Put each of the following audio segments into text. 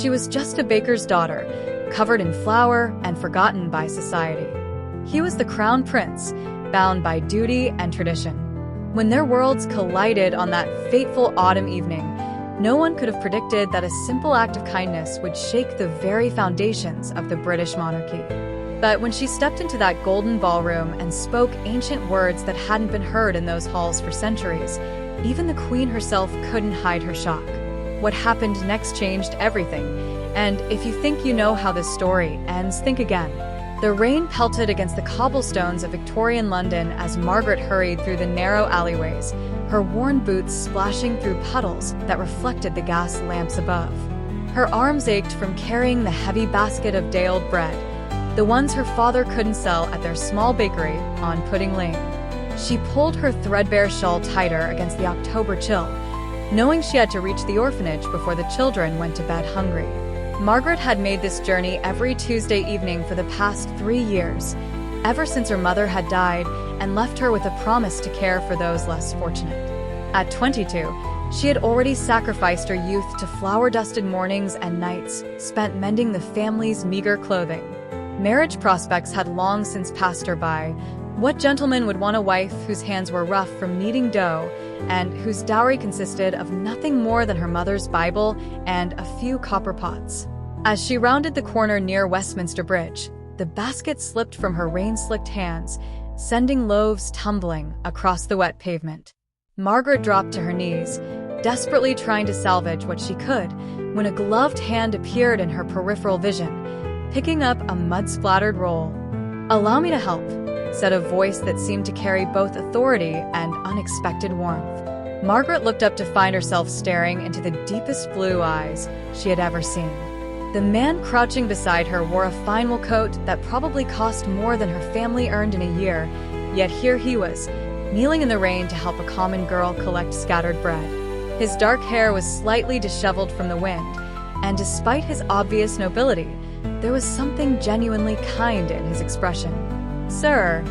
She was just a baker's daughter, covered in flour and forgotten by society. He was the crown prince, bound by duty and tradition. When their worlds collided on that fateful autumn evening, no one could have predicted that a simple act of kindness would shake the very foundations of the British monarchy. But when she stepped into that golden ballroom and spoke ancient words that hadn't been heard in those halls for centuries, even the Queen herself couldn't hide her shock. What happened next changed everything, and if you think you know how this story ends, think again. The rain pelted against the cobblestones of Victorian London as Margaret hurried through the narrow alleyways, her worn boots splashing through puddles that reflected the gas lamps above. Her arms ached from carrying the heavy basket of day-old bread, the ones her father couldn't sell at their small bakery on Pudding Lane. She pulled her threadbare shawl tighter against the October chill, knowing she had to reach the orphanage before the children went to bed hungry. Margaret had made this journey every Tuesday evening for the past 3 years, ever since her mother had died and left her with a promise to care for those less fortunate. At 22, she had already sacrificed her youth to flour-dusted mornings and nights spent mending the family's meager clothing. Marriage prospects had long since passed her by. What gentleman would want a wife whose hands were rough from kneading dough and whose dowry consisted of nothing more than her mother's Bible and a few copper pots? As she rounded the corner near Westminster Bridge, the basket slipped from her rain-slicked hands, sending loaves tumbling across the wet pavement. Margaret dropped to her knees, desperately trying to salvage what she could, when a gloved hand appeared in her peripheral vision, picking up a mud-splattered roll. "Allow me to help," said a voice that seemed to carry both authority and unexpected warmth. Margaret looked up to find herself staring into the deepest blue eyes she had ever seen. The man crouching beside her wore a fine wool coat that probably cost more than her family earned in a year, yet here he was, kneeling in the rain to help a common girl collect scattered bread. His dark hair was slightly disheveled from the wind, and despite his obvious nobility, there was something genuinely kind in his expression. "Sir,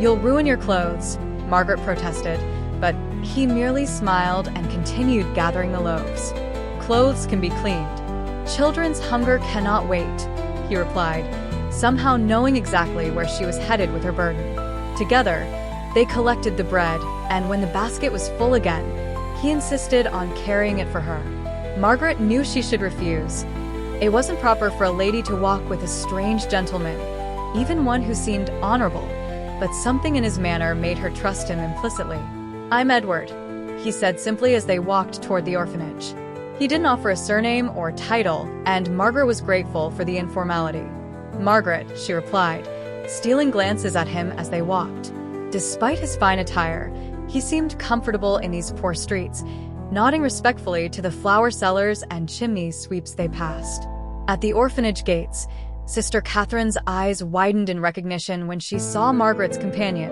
you'll ruin your clothes," Margaret protested, but he merely smiled and continued gathering the loaves. "Clothes can be cleaned. Children's hunger cannot wait," he replied, somehow knowing exactly where she was headed with her burden. Together, they collected the bread, and when the basket was full again, he insisted on carrying it for her. Margaret knew she should refuse. It wasn't proper for a lady to walk with a strange gentleman, even one who seemed honorable, but something in his manner made her trust him implicitly. "I'm Edward," he said simply as they walked toward the orphanage. He didn't offer a surname or title, and Margaret was grateful for the informality. "Margaret," she replied, stealing glances at him as they walked. Despite his fine attire, he seemed comfortable in these poor streets, nodding respectfully to the flower sellers and chimney sweeps they passed. At the orphanage gates, Sister Catherine's eyes widened in recognition when she saw Margaret's companion,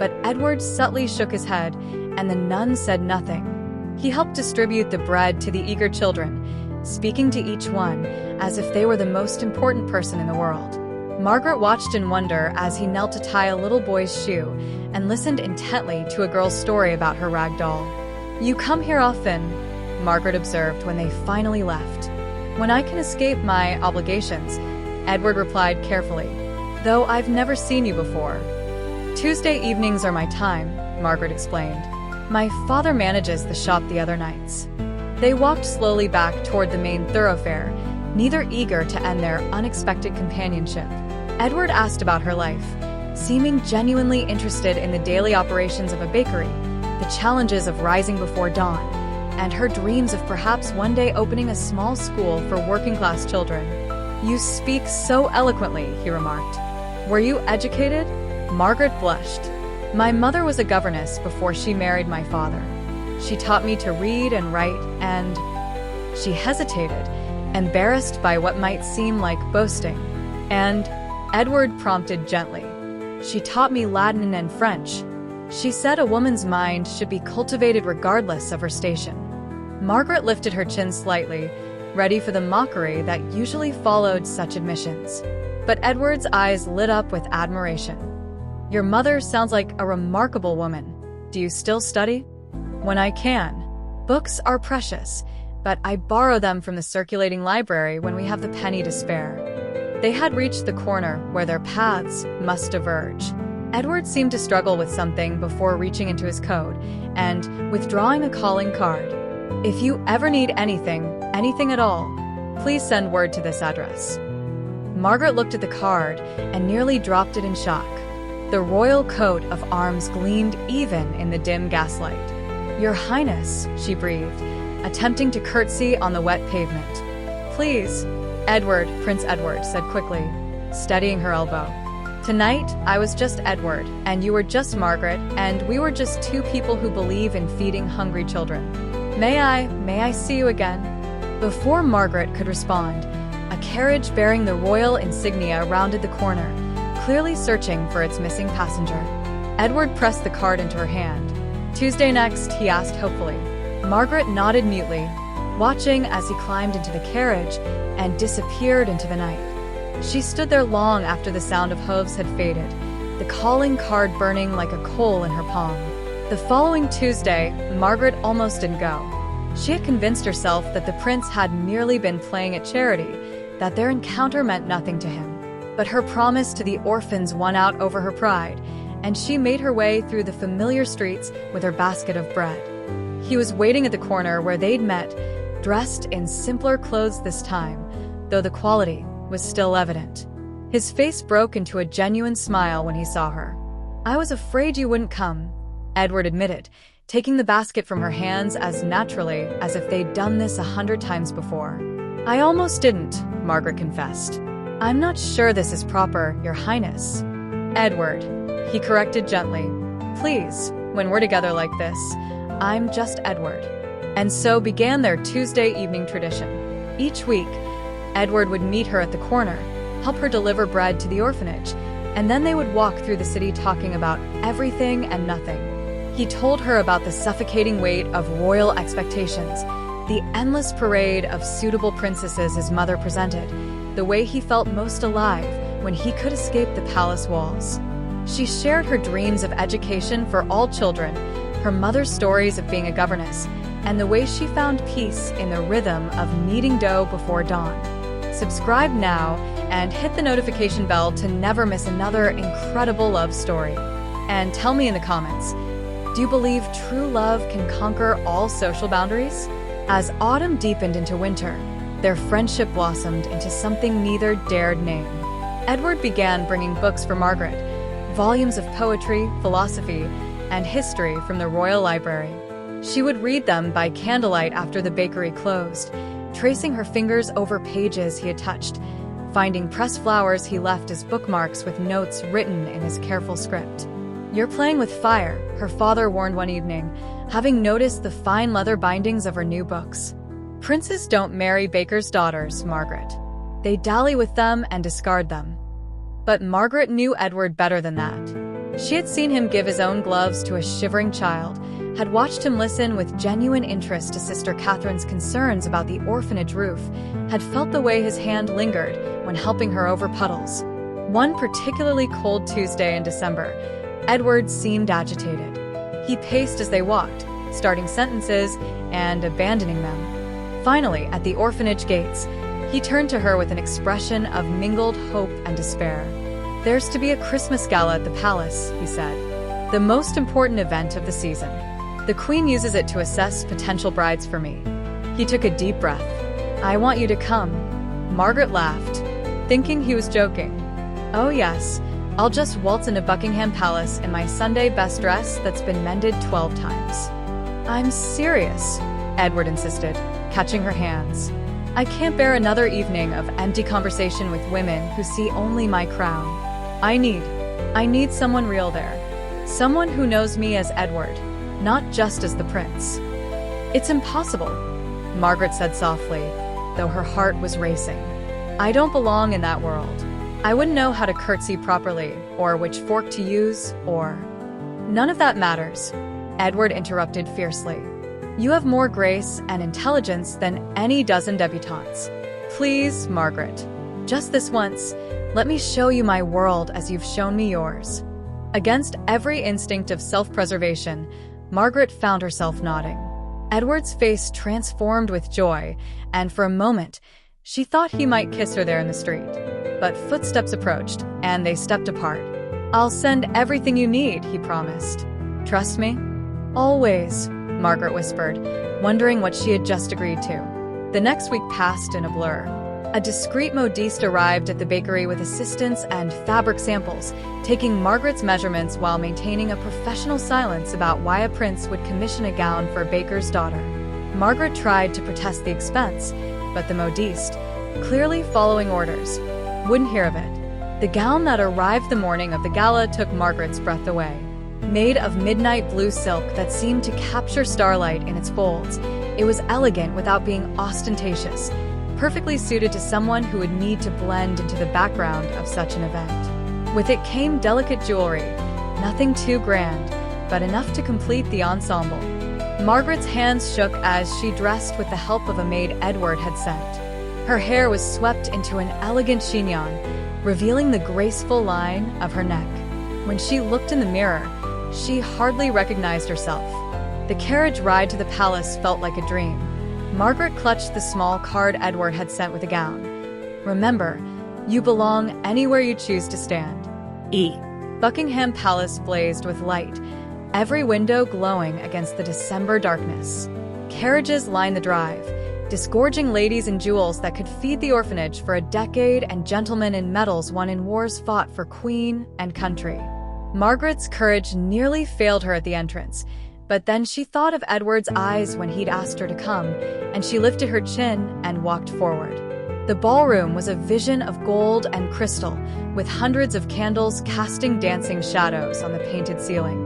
but Edward subtly shook his head, and the nun said nothing. He helped distribute the bread to the eager children, speaking to each one as if they were the most important person in the world. Margaret watched in wonder as he knelt to tie a little boy's shoe and listened intently to a girl's story about her rag doll. "You come here often," Margaret observed when they finally left. "When I can escape my obligations," Edward replied carefully, "though I've never seen you before." "Tuesday evenings are my time," Margaret explained. "My father manages the shop the other nights." They walked slowly back toward the main thoroughfare, neither eager to end their unexpected companionship. Edward asked about her life, seeming genuinely interested in the daily operations of a bakery, the challenges of rising before dawn, and her dreams of perhaps one day opening a small school for working-class children. "You speak so eloquently," he remarked. "Were you educated?" Margaret blushed. "My mother was a governess before she married my father. She taught me to read and write, and—" She hesitated, embarrassed by what might seem like boasting. "And," Edward prompted gently, "she taught me Latin and French." She said a woman's mind should be cultivated regardless of her station. Margaret lifted her chin slightly, ready for the mockery that usually followed such admissions. But Edward's eyes lit up with admiration. "Your mother sounds like a remarkable woman. Do you still study?" "When I can. Books are precious. but I borrow them from the circulating library when we have the penny to spare." They had reached the corner where their paths must diverge. Edward seemed to struggle with something before reaching into his coat and withdrawing a calling card. "If you ever need anything at all, please send word to this address." Margaret looked at the card and nearly dropped it in shock. The royal coat of arms gleamed even in the dim gaslight. "Your Highness," she breathed, attempting to curtsy on the wet pavement. "Please." "Edward," Prince Edward said quickly, steadying her elbow. "Tonight, I was just Edward, and you were just Margaret, and we were just two people who believe in feeding hungry children. May I see you again?" Before Margaret could respond, a carriage bearing the royal insignia rounded the corner, clearly searching for its missing passenger. Edward pressed the card into her hand. "Tuesday next?" he asked hopefully. Margaret nodded mutely, watching as he climbed into the carriage and disappeared into the night. She stood there long after the sound of hooves had faded, the calling card burning like a coal in her palm. The following Tuesday, Margaret almost didn't go. She had convinced herself that the prince had merely been playing at charity, that their encounter meant nothing to him. But her promise to the orphans won out over her pride, and she made her way through the familiar streets with her basket of bread. He was waiting at the corner where they'd met, dressed in simpler clothes this time, though the quality was still evident. His face broke into a genuine smile when he saw her. "I was afraid you wouldn't come," Edward admitted, taking the basket from her hands as naturally as if they'd done this 100 times before. "I almost didn't," Margaret confessed. "I'm not sure this is proper, Your Highness." "Edward," he corrected gently. "Please, when we're together like this, I'm just Edward." And so began their Tuesday evening tradition. Each week, Edward would meet her at the corner, help her deliver bread to the orphanage, and then they would walk through the city talking about everything and nothing. He told her about the suffocating weight of royal expectations, the endless parade of suitable princesses his mother presented, the way he felt most alive when he could escape the palace walls. She shared her dreams of education for all children, her mother's stories of being a governess, and the way she found peace in the rhythm of kneading dough before dawn. Subscribe now and hit the notification bell to never miss another incredible love story. And tell me in the comments, do you believe true love can conquer all social boundaries? As autumn deepened into winter, their friendship blossomed into something neither dared name. Edward began bringing books for Margaret, volumes of poetry, philosophy, and history from the royal library. She would read them by candlelight after the bakery closed, tracing her fingers over pages he had touched, finding pressed flowers he left as bookmarks with notes written in his careful script. "You're playing with fire," her father warned one evening, having noticed the fine leather bindings of her new books. "Princes don't marry bakers' daughters, Margaret. They dally with them and discard them." But Margaret knew Edward better than that. She had seen him give his own gloves to a shivering child, had watched him listen with genuine interest to Sister Catherine's concerns about the orphanage roof, had felt the way his hand lingered when helping her over puddles. One particularly cold Tuesday in December, Edward seemed agitated. He paced as they walked, starting sentences and abandoning them. Finally, at the orphanage gates, he turned to her with an expression of mingled hope and despair. "There's to be a Christmas gala at the palace," he said. "The most important event of the season. The Queen uses it to assess potential brides for me." He took a deep breath. "I want you to come." Margaret laughed, thinking he was joking. "Oh yes, I'll just waltz into Buckingham Palace in my Sunday best dress that's been mended 12 times. "I'm serious," Edward insisted, catching her hands. "I can't bear another evening of empty conversation with women who see only my crown. I need someone real there. Someone who knows me as Edward, not just as the prince." "It's impossible," Margaret said softly, though her heart was racing. "I don't belong in that world. I wouldn't know how to curtsy properly, or which fork to use, or—" "None of that matters," Edward interrupted fiercely. "You have more grace and intelligence than any dozen debutantes. Please, Margaret, just this once, let me show you my world as you've shown me yours." Against every instinct of self-preservation, Margaret found herself nodding. Edward's face transformed with joy, and for a moment, she thought he might kiss her there in the street. But footsteps approached, and they stepped apart. "I'll send everything you need," he promised. "Trust me?" "Always," Margaret whispered, wondering what she had just agreed to. The next week passed in a blur. A discreet modiste arrived at the bakery with assistants and fabric samples, taking Margaret's measurements while maintaining a professional silence about why a prince would commission a gown for a baker's daughter. Margaret tried to protest the expense, but the modiste, clearly following orders, wouldn't hear of it. The gown that arrived the morning of the gala took Margaret's breath away. Made of midnight blue silk that seemed to capture starlight in its folds, it was elegant without being ostentatious, perfectly suited to someone who would need to blend into the background of such an event. With it came delicate jewelry, nothing too grand, but enough to complete the ensemble. Margaret's hands shook as she dressed with the help of a maid Edward had sent. Her hair was swept into an elegant chignon, revealing the graceful line of her neck. When she looked in the mirror, she hardly recognized herself. The carriage ride to the palace felt like a dream. Margaret clutched the small card Edward had sent with the gown. "Remember, you belong anywhere you choose to stand." Buckingham Palace blazed with light, every window glowing against the December darkness. Carriages lined the drive, disgorging ladies in jewels that could feed the orphanage for a decade and gentlemen in medals won in wars fought for queen and country. Margaret's courage nearly failed her at the entrance, but then she thought of Edward's eyes when he'd asked her to come, and she lifted her chin and walked forward. The ballroom was a vision of gold and crystal, with hundreds of candles casting dancing shadows on the painted ceiling.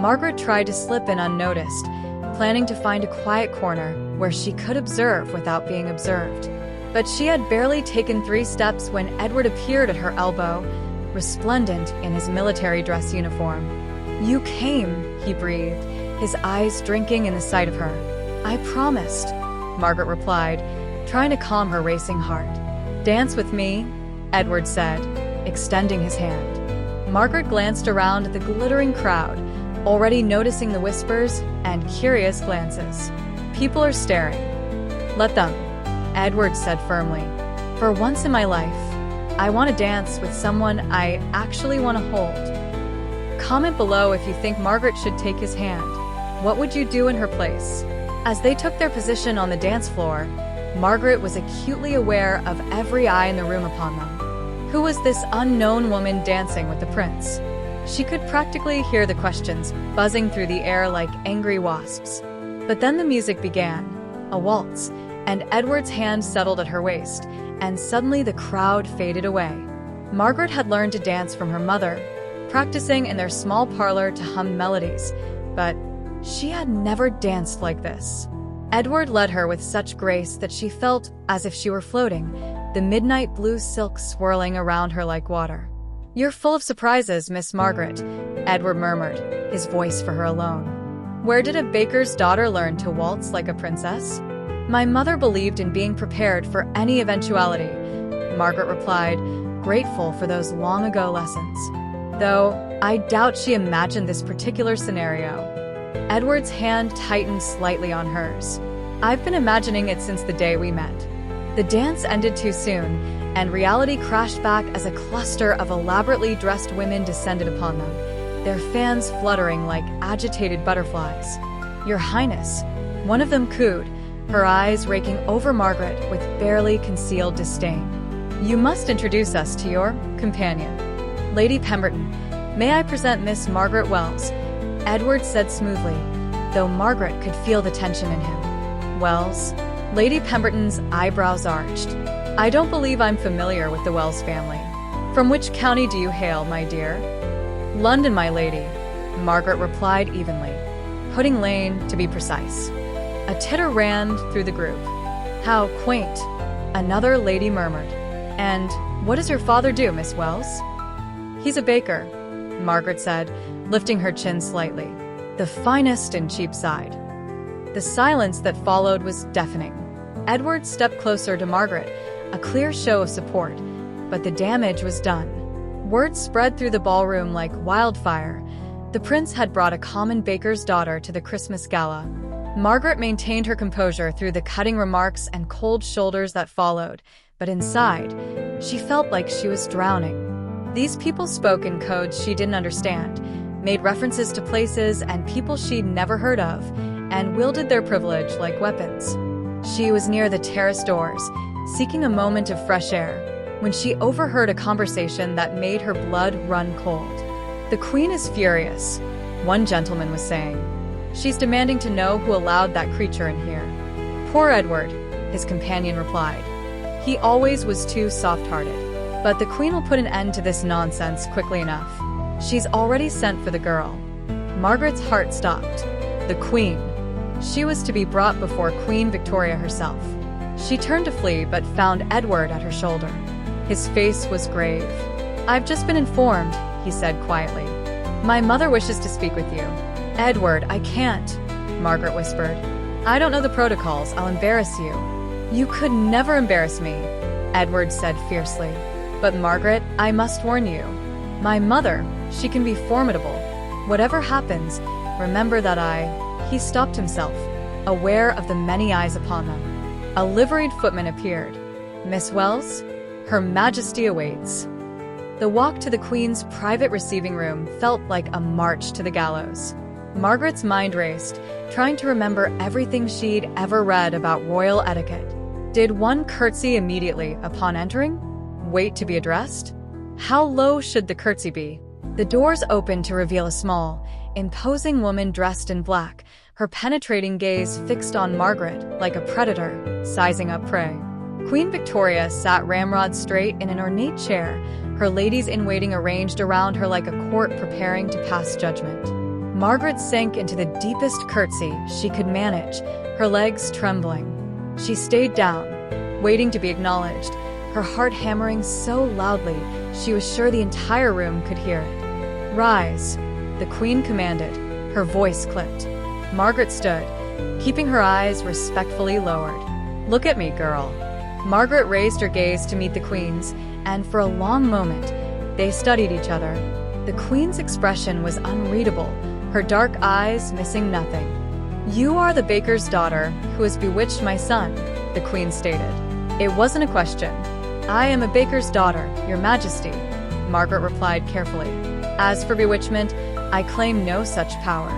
Margaret tried to slip in unnoticed, planning to find a quiet corner where she could observe without being observed. But she had barely taken 3 steps when Edward appeared at her elbow, resplendent in his military dress uniform. "You came," he breathed, his eyes drinking in the sight of her. "I promised," Margaret replied, trying to calm her racing heart. "Dance with me," Edward said, extending his hand. Margaret glanced around at the glittering crowd, already noticing the whispers and curious glances. "People are staring. Let them," Edward said firmly. "For once in my life, I want to dance with someone I actually want to hold." Comment below if you think Margaret should take his hand. What would you do in her place? As they took their position on the dance floor, Margaret was acutely aware of every eye in the room upon them. Who was this unknown woman dancing with the prince? She could practically hear the questions buzzing through the air like angry wasps. But then the music began, a waltz, and Edward's hand settled at her waist, and suddenly the crowd faded away. Margaret had learned to dance from her mother, practicing in their small parlor to hum melodies, but she had never danced like this. Edward led her with such grace that she felt as if she were floating, the midnight blue silk swirling around her like water. "You're full of surprises, Miss Margaret," Edward murmured, his voice for her alone. "Where did a baker's daughter learn to waltz like a princess?" "My mother believed in being prepared for any eventuality," Margaret replied, grateful for those long-ago lessons. "Though I doubt she imagined this particular scenario." Edward's hand tightened slightly on hers. "I've been imagining it since the day we met." The dance ended too soon, and reality crashed back as a cluster of elaborately dressed women descended upon them, their fans fluttering like agitated butterflies. "Your Highness," one of them cooed, her eyes raking over Margaret with barely concealed disdain. "You must introduce us to your companion." "Lady Pemberton, may I present Miss Margaret Wells," Edward said smoothly, though Margaret could feel the tension in him. "Wells?" Lady Pemberton's eyebrows arched. "I don't believe I'm familiar with the Wells family. From which county do you hail, my dear?" "London, my lady," Margaret replied evenly. Pudding Lane, to be precise. A titter ran through the group. "How quaint," another lady murmured. "And what does your father do, Miss Wells?" "He's a baker," Margaret said, lifting her chin slightly. "The finest in Cheapside." The silence that followed was deafening. Edward stepped closer to Margaret, a clear show of support, but the damage was done. Word spread through the ballroom like wildfire. The prince had brought a common baker's daughter to the Christmas gala. Margaret maintained her composure through the cutting remarks and cold shoulders that followed, but inside, she felt like she was drowning. These people spoke in codes she didn't understand, made references to places and people she'd never heard of, and wielded their privilege like weapons. She was near the terrace doors, seeking a moment of fresh air, when she overheard a conversation that made her blood run cold. "The Queen is furious," one gentleman was saying. "She's demanding to know who allowed that creature in here." "Poor Edward," his companion replied. "He always was too soft-hearted. But the Queen will put an end to this nonsense quickly enough. She's already sent for the girl." Margaret's heart stopped. The Queen. She was to be brought before Queen Victoria herself. She turned to flee but found Edward at her shoulder. His face was grave. "I've just been informed," he said quietly. "My mother wishes to speak with you." "Edward, I can't," Margaret whispered. "I don't know the protocols. I'll embarrass you." "You could never embarrass me," Edward said fiercely. "But Margaret, I must warn you. My mother, she can be formidable. Whatever happens, remember that He stopped himself, aware of the many eyes upon them. A liveried footman appeared. "Miss Wells, Her Majesty awaits." The walk to the Queen's private receiving room felt like a march to the gallows. Margaret's mind raced, trying to remember everything she'd ever read about royal etiquette. Did one curtsy immediately upon entering? Wait to be addressed? How low should the curtsy be? The doors opened to reveal a small, imposing woman dressed in black, her penetrating gaze fixed on Margaret like a predator, sizing up prey. Queen Victoria sat ramrod straight in an ornate chair, her ladies-in-waiting arranged around her like a court preparing to pass judgment. Margaret sank into the deepest curtsy she could manage, her legs trembling. She stayed down, waiting to be acknowledged, her heart hammering so loudly she was sure the entire room could hear it. "Rise," the Queen commanded, her voice clipped. Margaret stood, keeping her eyes respectfully lowered. "Look at me, girl." Margaret raised her gaze to meet the Queen's, and for a long moment, they studied each other. The Queen's expression was unreadable, her dark eyes missing nothing. "You are the baker's daughter who has bewitched my son," the Queen stated. "It wasn't a question." "I am a baker's daughter, Your Majesty," Margaret replied carefully. "As for bewitchment, I claim no such power."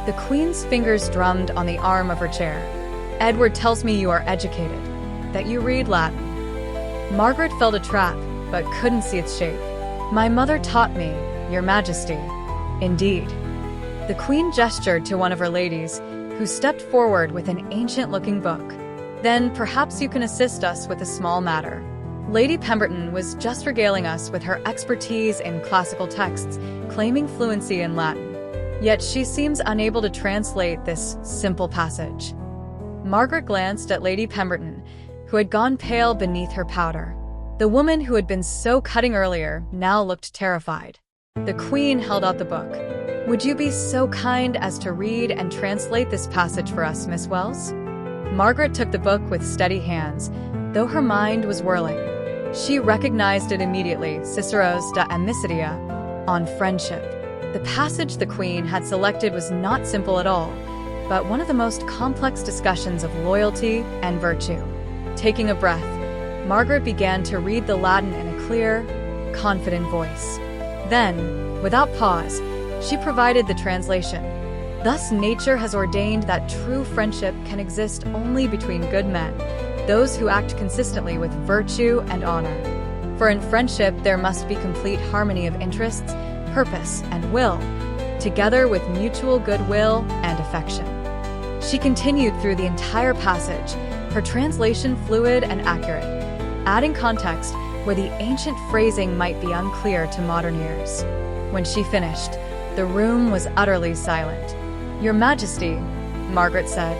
The Queen's fingers drummed on the arm of her chair. "Edward tells me you are educated, that you read Latin." Margaret felt a trap, but couldn't see its shape. "My mother taught me, Your Majesty." "Indeed." The Queen gestured to one of her ladies, who stepped forward with an ancient-looking book. "Then perhaps you can assist us with a small matter." Lady Pemberton was just regaling us with her expertise in classical texts, claiming fluency in Latin. Yet she seems unable to translate this simple passage. Margaret glanced at Lady Pemberton, who had gone pale beneath her powder. The woman who had been so cutting earlier now looked terrified. The Queen held out the book. "Would you be so kind as to read and translate this passage for us, Miss Wells?" Margaret took the book with steady hands, though her mind was whirling. She recognized it immediately, Cicero's De Amicitia, on friendship. The passage the Queen had selected was not simple at all, but one of the most complex discussions of loyalty and virtue. Taking a breath, Margaret began to read the Latin in a clear, confident voice. Then, without pause, she provided the translation. "Thus nature has ordained that true friendship can exist only between good men, those who act consistently with virtue and honor. For in friendship there must be complete harmony of interests, purpose, and will, together with mutual goodwill and affection." She continued through the entire passage, her translation fluid and accurate, adding context where the ancient phrasing might be unclear to modern ears. When she finished, the room was utterly silent. "Your Majesty," Margaret said,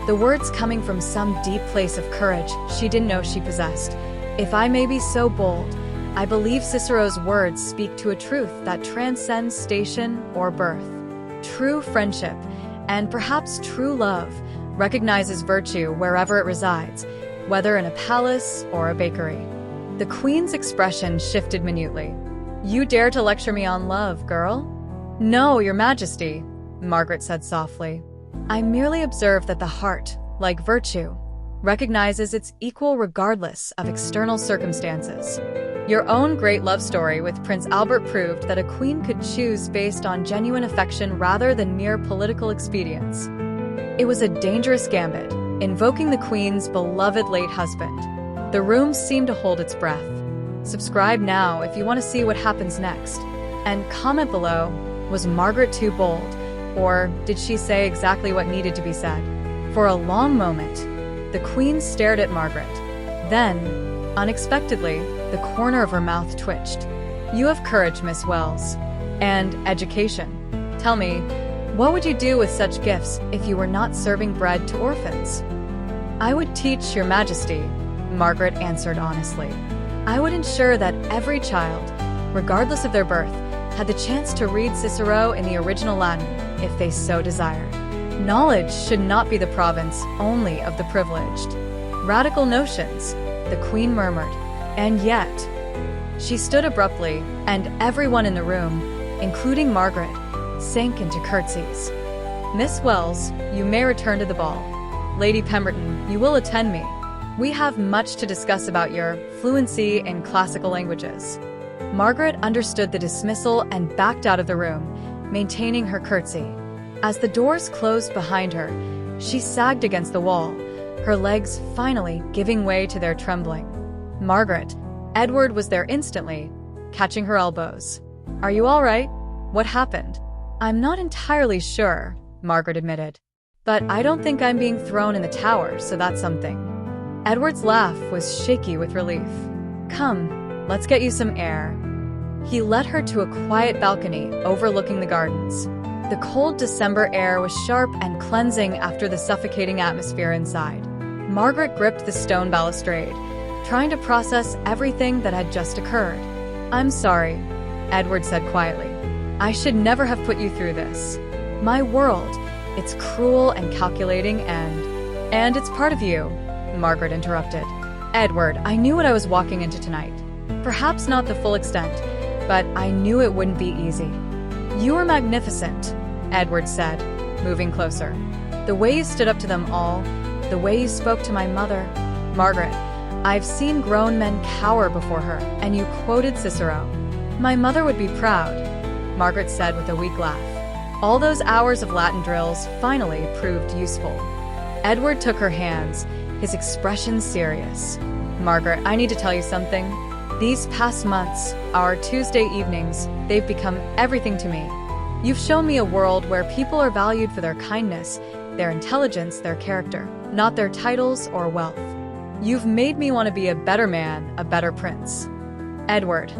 the words coming from some deep place of courage she didn't know she possessed. "If I may be so bold, I believe Cicero's words speak to a truth that transcends station or birth. True friendship, and perhaps true love, recognizes virtue wherever it resides, whether in a palace or a bakery." The Queen's expression shifted minutely. "You dare to lecture me on love, girl?" "No, Your Majesty," Margaret said softly. I merely observe that the heart, like virtue, recognizes its equal regardless of external circumstances. Your own great love story with Prince Albert proved that a queen could choose based on genuine affection rather than mere political expedience. It was a dangerous gambit, invoking the queen's beloved late husband. The room seemed to hold its breath. Subscribe now if you want to see what happens next. And comment below, was Margaret too bold? Or did she say exactly what needed to be said? For a long moment, the queen stared at Margaret. Then, unexpectedly, the corner of her mouth twitched. You have courage, Miss Wells. And education. Tell me, what would you do with such gifts if you were not serving bread to orphans? I would teach, Your Majesty, Margaret answered honestly. I would ensure that every child, regardless of their birth, had the chance to read Cicero in the original Latin, if they so desired. Knowledge should not be the province only of the privileged. Radical notions, the queen murmured. And yet, she stood abruptly, and everyone in the room, including Margaret, sank into curtsies. Miss Wells, you may return to the ball. Lady Pemberton, you will attend me. We have much to discuss about your fluency in classical languages. Margaret understood the dismissal and backed out of the room, maintaining her curtsy. As the doors closed behind her, she sagged against the wall, her legs finally giving way to their trembling. Margaret, Edward was there instantly, catching her elbows. Are you all right? What happened? I'm not entirely sure, Margaret admitted. But I don't think I'm being thrown in the tower, so that's something. Edward's laugh was shaky with relief. Come, let's get you some air. He led her to a quiet balcony overlooking the gardens. The cold December air was sharp and cleansing after the suffocating atmosphere inside. Margaret gripped the stone balustrade, trying to process everything that had just occurred. I'm sorry, Edward said quietly. I should never have put you through this. My world, it's cruel and calculating and it's part of you, Margaret interrupted. Edward, I knew what I was walking into tonight. Perhaps not the full extent, but I knew it wouldn't be easy. You were magnificent, Edward said, moving closer. The way you stood up to them all, the way you spoke to my mother. Margaret, I've seen grown men cower before her, and you quoted Cicero. My mother would be proud, Margaret said with a weak laugh. All those hours of Latin drills finally proved useful. Edward took her hands, his expression serious. Margaret, I need to tell you something. These past months, our Tuesday evenings, they've become everything to me. You've shown me a world where people are valued for their kindness, their intelligence, their character, not their titles or wealth. You've made me want to be a better man, a better prince. Edward,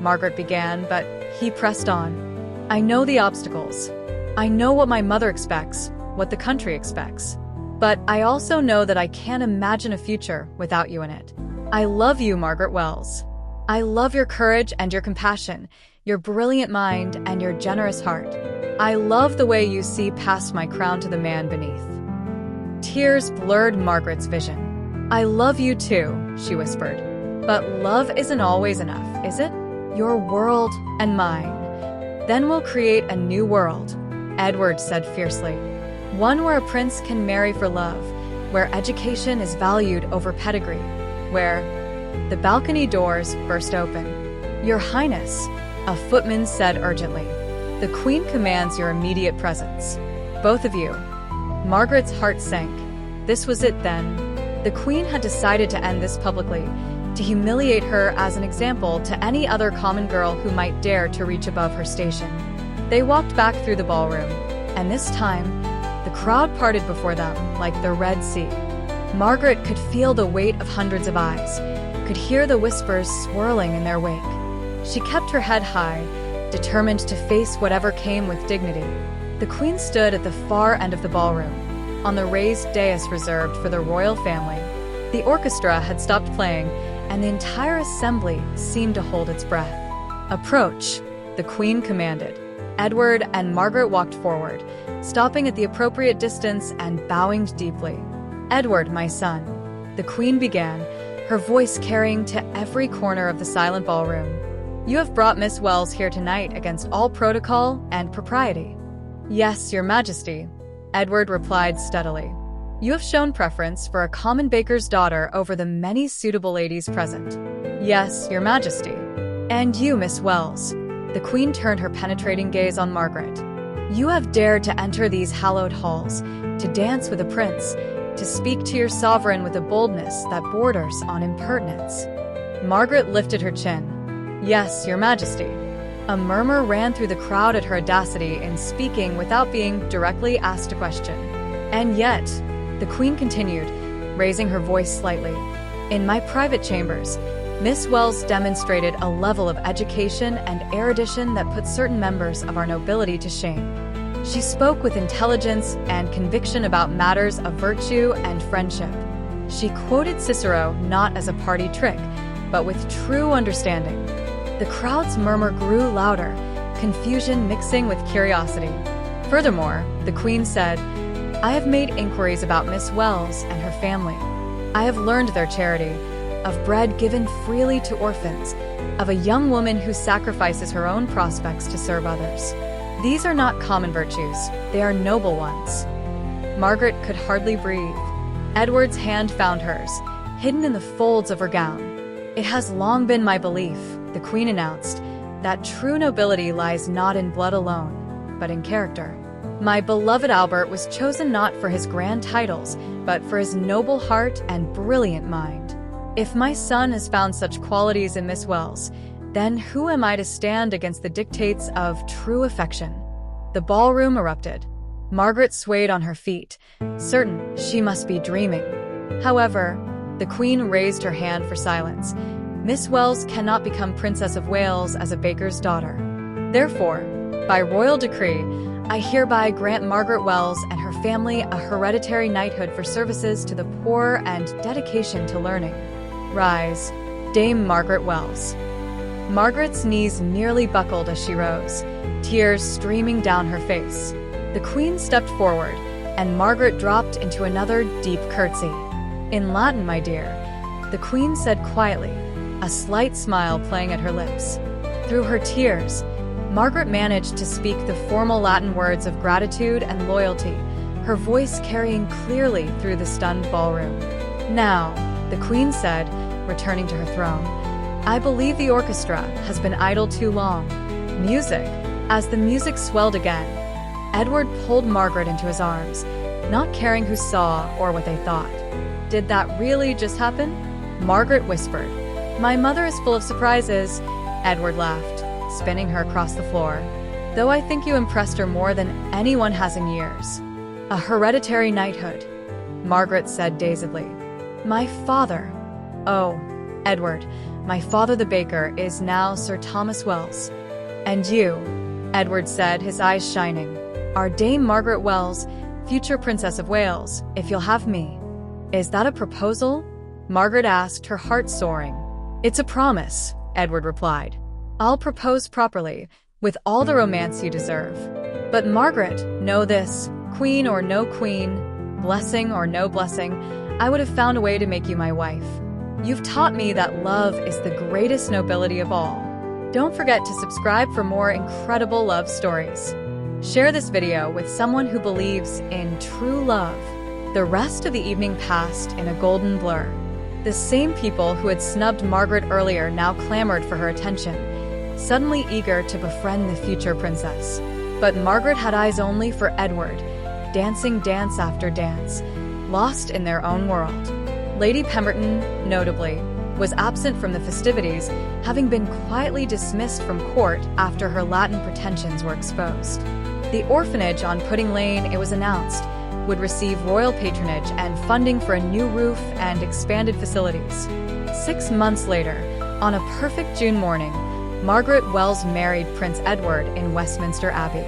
Margaret began, but he pressed on. I know the obstacles. I know what my mother expects, what the country expects. But I also know that I can't imagine a future without you in it. I love you, Margaret Wells. I love your courage and your compassion, your brilliant mind and your generous heart. I love the way you see past my crown to the man beneath. Tears blurred Margaret's vision. I love you too, she whispered. But love isn't always enough, is it? Your world and mine. Then we'll create a new world, Edward said fiercely. One where a prince can marry for love, where education is valued over pedigree, where... The balcony doors burst open. Your Highness, a footman said urgently. The Queen commands your immediate presence. Both of you. Margaret's heart sank. This was it then. The Queen had decided to end this publicly, to humiliate her as an example to any other common girl who might dare to reach above her station. They walked back through the ballroom, and this time, the crowd parted before them like the Red Sea. Margaret could feel the weight of hundreds of eyes, could hear the whispers swirling in their wake. She kept her head high, determined to face whatever came with dignity. The Queen stood at the far end of the ballroom, on the raised dais reserved for the royal family. The orchestra had stopped playing, and the entire assembly seemed to hold its breath. Approach, the Queen commanded. Edward and Margaret walked forward, stopping at the appropriate distance and bowing deeply. Edward, my son, the Queen began, her voice carrying to every corner of the silent ballroom. You have brought Miss Wells here tonight against all protocol and propriety. Yes, Your Majesty, Edward replied steadily. You have shown preference for a common baker's daughter over the many suitable ladies present. Yes, your majesty. And you, Miss Wells. The queen turned her penetrating gaze on Margaret. You have dared to enter these hallowed halls, to dance with a prince, to speak to your sovereign with a boldness that borders on impertinence. Margaret lifted her chin. Yes, your majesty. A murmur ran through the crowd at her audacity in speaking without being directly asked a question. And yet, the queen continued, raising her voice slightly. In my private chambers, Miss Wells demonstrated a level of education and erudition that put certain members of our nobility to shame. She spoke with intelligence and conviction about matters of virtue and friendship. She quoted Cicero not as a party trick, but with true understanding. The crowd's murmur grew louder, confusion mixing with curiosity. Furthermore, the queen said, I have made inquiries about Miss Wells and her family. I have learned their charity, of bread given freely to orphans, of a young woman who sacrifices her own prospects to serve others. These are not common virtues, they are noble ones. Margaret could hardly breathe. Edward's hand found hers, hidden in the folds of her gown. It has long been my belief, the queen announced, that true nobility lies not in blood alone, but in character. My beloved Albert was chosen not for his grand titles, but for his noble heart and brilliant mind. If my son has found such qualities in Miss Wells, then who am I to stand against the dictates of true affection? The ballroom erupted. Margaret swayed on her feet, certain she must be dreaming. However, the queen raised her hand for silence. Miss Wells cannot become Princess of Wales as a baker's daughter. Therefore, by royal decree, I hereby grant Margaret Wells and her family a hereditary knighthood for services to the poor and dedication to learning. Rise, Dame Margaret Wells. Margaret's knees nearly buckled as she rose, tears streaming down her face. The queen stepped forward, and Margaret dropped into another deep curtsy. In Latin, my dear, the queen said quietly, a slight smile playing at her lips. Through her tears, Margaret managed to speak the formal Latin words of gratitude and loyalty, her voice carrying clearly through the stunned ballroom. Now, the queen said, returning to her throne, I believe the orchestra has been idle too long. Music. As the music swelled again, Edward pulled Margaret into his arms, not caring who saw or what they thought. Did that really just happen? Margaret whispered. My mother is full of surprises. Edward laughed, spinning her across the floor. Though I think you impressed her more than anyone has in years. A hereditary knighthood, Margaret said dazedly. My father. Oh, Edward, my father the baker is now Sir Thomas Wells. And you, Edward said, his eyes shining, are Dame Margaret Wells, future Princess of Wales, if you'll have me. Is that a proposal? Margaret asked, her heart soaring. It's a promise, Edward replied. I'll propose properly, with all the romance you deserve. But Margaret, know this, queen or no queen, blessing or no blessing, I would have found a way to make you my wife. You've taught me that love is the greatest nobility of all. Don't forget to subscribe for more incredible love stories. Share this video with someone who believes in true love. The rest of the evening passed in a golden blur. The same people who had snubbed Margaret earlier now clamored for her attention, suddenly eager to befriend the future princess. But Margaret had eyes only for Edward, dancing dance after dance, lost in their own world. Lady Pemberton, notably, was absent from the festivities, having been quietly dismissed from court after her Latin pretensions were exposed. The orphanage on Pudding Lane, it was announced, would receive royal patronage and funding for a new roof and expanded facilities. 6 months later, on a perfect June morning, Margaret Wells married Prince Edward in Westminster Abbey.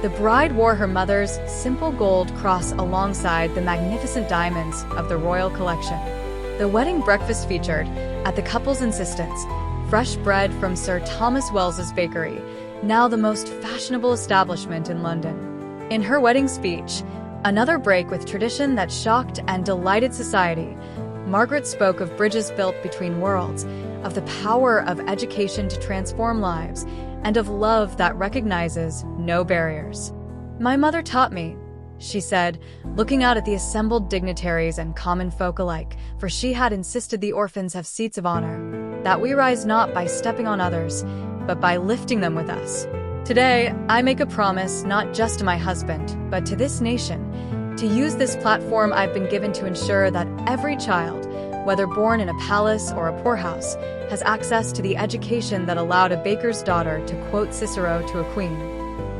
The bride wore her mother's simple gold cross alongside the magnificent diamonds of the royal collection. The wedding breakfast featured, at the couple's insistence, fresh bread from Sir Thomas Wells's bakery, now the most fashionable establishment in London. In her wedding speech, another break with tradition that shocked and delighted society, Margaret spoke of bridges built between worlds, of the power of education to transform lives, and of love that recognizes no barriers. My mother taught me, she said, looking out at the assembled dignitaries and common folk alike, for she had insisted the orphans have seats of honor, that we rise not by stepping on others, but by lifting them with us. Today, I make a promise not just to my husband, but to this nation, to use this platform I've been given to ensure that every child, whether born in a palace or a poorhouse, has access to the education that allowed a baker's daughter to quote Cicero to a queen.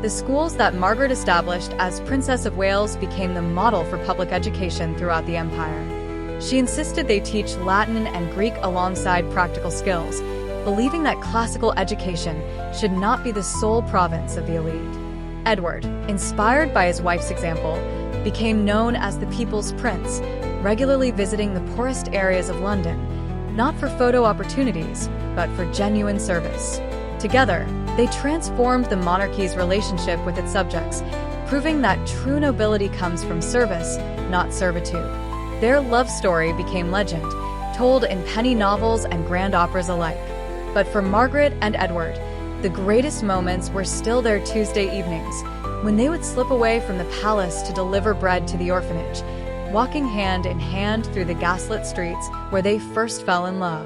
The schools that Margaret established as Princess of Wales became the model for public education throughout the empire. She insisted they teach Latin and Greek alongside practical skills, believing that classical education should not be the sole province of the elite. Edward, inspired by his wife's example, became known as the People's Prince, regularly visiting the poorest areas of London, not for photo opportunities, but for genuine service. Together, they transformed the monarchy's relationship with its subjects, proving that true nobility comes from service, not servitude. Their love story became legend, told in penny novels and grand operas alike. But for Margaret and Edward, the greatest moments were still their Tuesday evenings, when they would slip away from the palace to deliver bread to the orphanage, walking hand in hand through the gaslit streets where they first fell in love.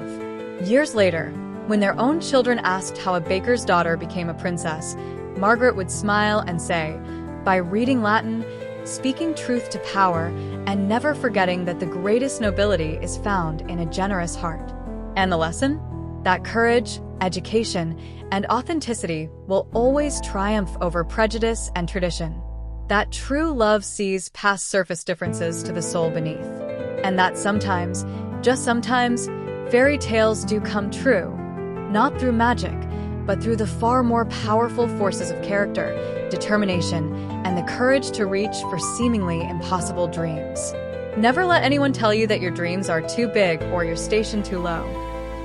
Years later, when their own children asked how a baker's daughter became a princess, Margaret would smile and say, by reading Latin, speaking truth to power, and never forgetting that the greatest nobility is found in a generous heart. And the lesson? That courage, education, and authenticity will always triumph over prejudice and tradition. That true love sees past surface differences to the soul beneath. And that sometimes, just sometimes, fairy tales do come true, not through magic, but through the far more powerful forces of character, determination, and the courage to reach for seemingly impossible dreams. Never let anyone tell you that your dreams are too big or your station too low.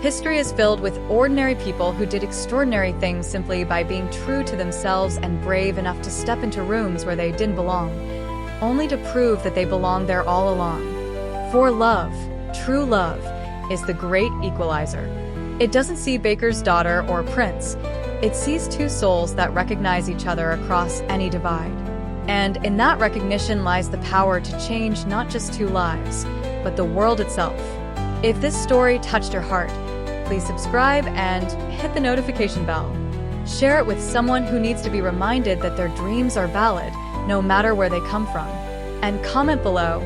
History is filled with ordinary people who did extraordinary things simply by being true to themselves and brave enough to step into rooms where they didn't belong, only to prove that they belonged there all along. For love, true love, is the great equalizer. It doesn't see baker's daughter or prince. It sees two souls that recognize each other across any divide. And in that recognition lies the power to change not just two lives, but the world itself. If this story touched your heart, please subscribe and hit the notification bell. Share it with someone who needs to be reminded that their dreams are valid, no matter where they come from. And comment below,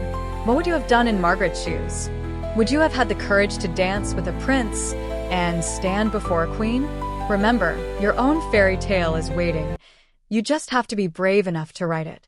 what would you have done in Margaret's shoes? Would you have had the courage to dance with a prince and stand before a queen? Remember, your own fairy tale is waiting. You just have to be brave enough to write it.